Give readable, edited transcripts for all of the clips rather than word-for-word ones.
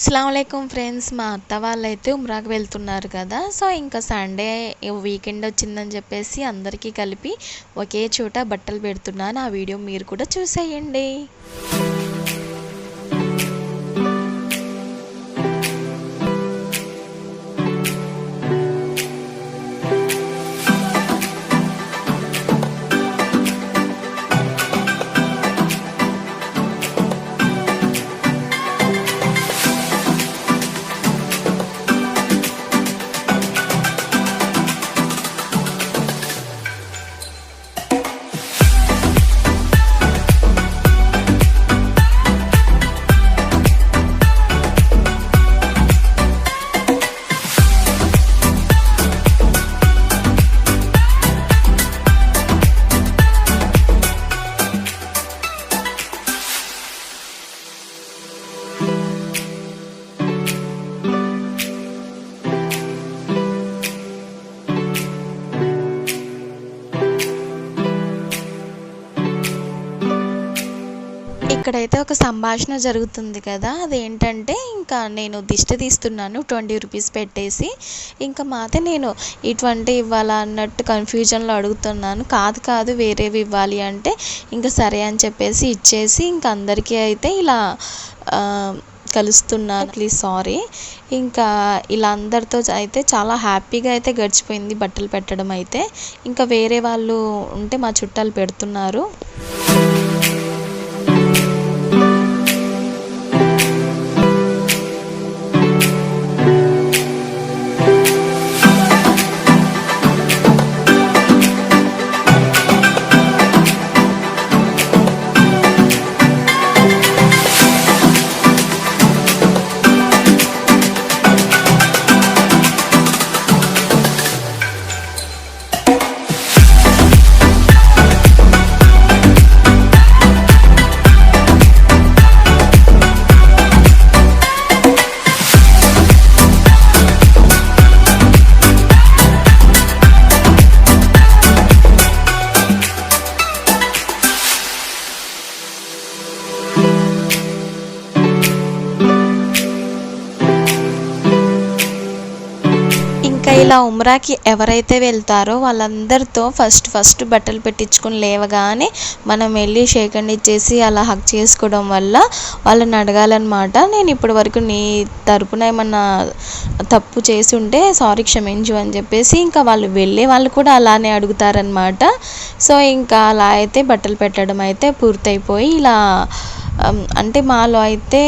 అస్సలాముఅలైకుం friends, మా అత్త వాళ్ళైతే ఉమ్రాకి వెళ్తున్నారు కదా. సో ఇంకా సండే వీకెండ్ వచ్చిందని చెప్పేసి అందరికీ కలిపి ఒకే చోట బట్టలు పెడుతున్నాను. ఆ వీడియో మీరు కూడా చూసేయండి. ఇక్కడైతే ఒక సంభాషణ జరుగుతుంది కదా. అదేంటంటే ఇంకా నేను దిష్టి తీస్తున్నాను 20 రూపీస్ పెట్టేసి. ఇంకా మాతే నేను ఈ 20 ఇవ్వాలా అన్నట్టు కన్ఫ్యూజన్లో అడుగుతున్నాను. కాదు వేరేవి ఇవ్వాలి అంటే ఇంకా సరే అని చెప్పేసి ఇచ్చేసి ఇంకా అందరికీ అయితే ఇలా కలుస్తున్నా. Please sorry. ఇంకా ఇలా అందరితో అయితే చాలా హ్యాపీగా అయితే గడిచిపోయింది బట్టలు పెట్టడం అయితే. ఇంకా వేరే వాళ్ళు ఉంటే మా చుట్టాలు పెడుతున్నారు. ఇలా ఉమ్రాకి ఎవరైతే వెళ్తారో వాళ్ళందరితో ఫస్ట్ బట్టలు పెట్టించుకొని లేవగానే మనం వెళ్ళి షేక్ హ్యాండ్ ఇచ్చేసి అలా హగ్ చేసుకోవడం వల్ల వాళ్ళని అడగాలన్నమాట. నేను ఇప్పటి వరకు నీ తరపున ఏమన్నా తప్పు చేసి ఉంటే సారీ క్షమించు అని చెప్పేసి ఇంకా వాళ్ళు వెళ్ళే వాళ్ళు కూడా అలానే అడుగుతారనమాట. సో ఇంకా అలా అయితే బట్టలు పెట్టడం అయితే పూర్తయిపోయి ఇలా అంటే మాలో అయితే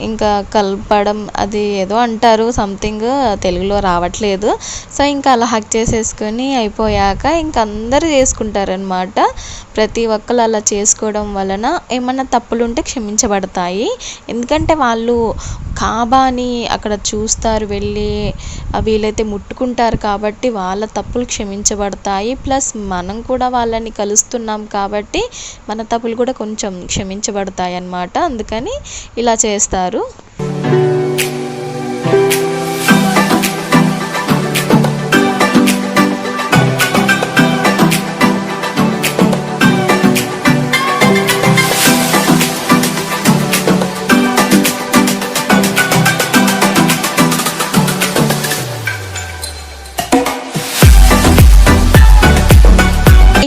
ఇంకా కలపడం అది ఏదో అంటారు, సంథింగ్ తెలుగులో రావట్లేదు. సో ఇంకా అలా హక్ చేసేసుకొని అయిపోయాక ఇంకా అందరూ చేసుకుంటారనమాట. ప్రతి ఒక్కరు అలా చేసుకోవడం వలన ఏమన్నా తప్పులుంటే క్షమించబడతాయి. ఎందుకంటే వాళ్ళు కాబాని అక్కడ చూస్తారు, వెళ్ళి వీలైతే ముట్టుకుంటారు కాబట్టి వాళ్ళ తప్పులు క్షమించబడతాయి. ప్లస్ మనం కూడా వాళ్ళని కలుస్తున్నాం కాబట్టి మన తప్పులు కూడా కొంచెం క్షమించబడతాయి అన్నమాట. అందుకని ఇలా చేస్తారు.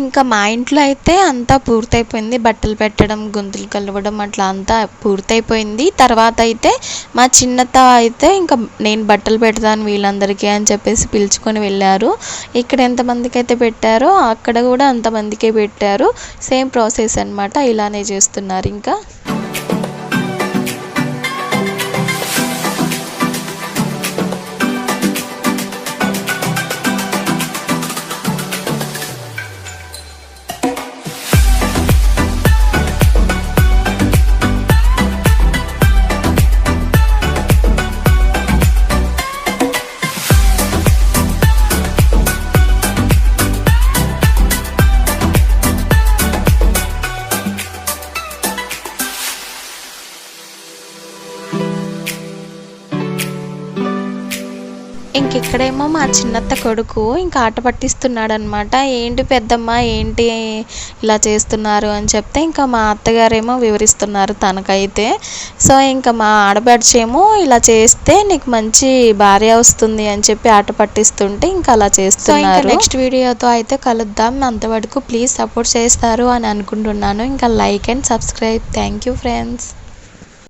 ఇంకా మా ఇంట్లో అయితే అంతా పూర్తయిపోయింది. బట్టలు పెట్టడం, గొంతులు కలవడం అట్లా అంతా పూర్తయిపోయింది. తర్వాత అయితే మా చిన్నత్త అయితే ఇంకా నేను బట్టలు పెడతాను వీళ్ళందరికీ అని చెప్పేసి పిలుచుకొని వెళ్ళారు. ఇక్కడ ఎంతమందికి అయితే పెట్టారో అక్కడ కూడా అంతమందికే పెట్టారు. సేమ్ ప్రాసెస్ అన్నమాట. ఇలానే చేస్తున్నారు ఇంకా. ఇక్కడేమో మా చిన్నత్త కొడుకు ఇంకా ఆట పట్టిస్తున్నాడు అనమాట. ఏంటి పెద్దమ్మ ఏంటి ఇలా చేస్తున్నారు అని చెప్తే ఇంకా మా అత్తగారేమో వివరిస్తున్నారు తనకైతే. సో ఇంకా మా ఆడపడుచేమో ఇలా చేస్తే నీకు మంచి భార్య వస్తుంది అని చెప్పి ఆట పట్టిస్తుంటే ఇంకా అలా చేస్తున్నారు. నెక్స్ట్ వీడియోతో అయితే కలుద్దాం. అంతవరకు ప్లీజ్ సపోర్ట్ చేస్తారు అని అనుకుంటున్నాను. ఇంకా like and subscribe. Thank you friends.